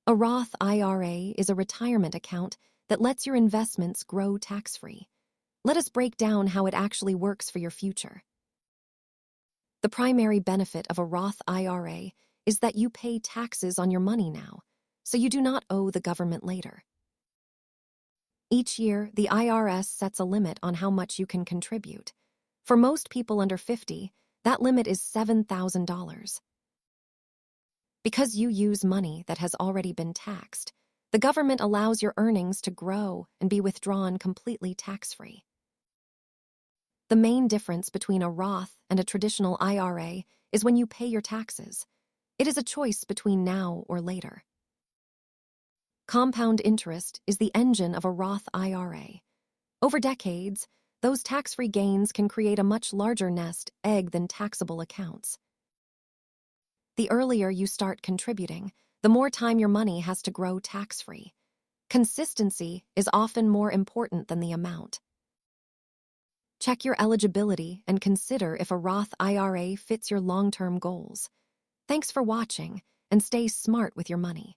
A Roth IRA is a retirement account that lets your investments grow tax-free. Let us break down how it actually works for your future. The primary benefit of a Roth IRA is that you pay taxes on your money now, so you do not owe the government later. Each year, the IRS sets a limit on how much you can contribute. For most people under 50, that limit is $7,000. Because you use money that has already been taxed, the government allows your earnings to grow and be withdrawn completely tax-free. The main difference between a Roth and a traditional IRA is when you pay your taxes. It is a choice between now or later. Compound interest is the engine of a Roth IRA. Over decades, those tax-free gains can create a much larger nest egg than taxable accounts. The earlier you start contributing, the more time your money has to grow tax-free. Consistency is often more important than the amount. Check your eligibility and consider if a Roth IRA fits your long-term goals. Thanks for watching, and stay smart with your money.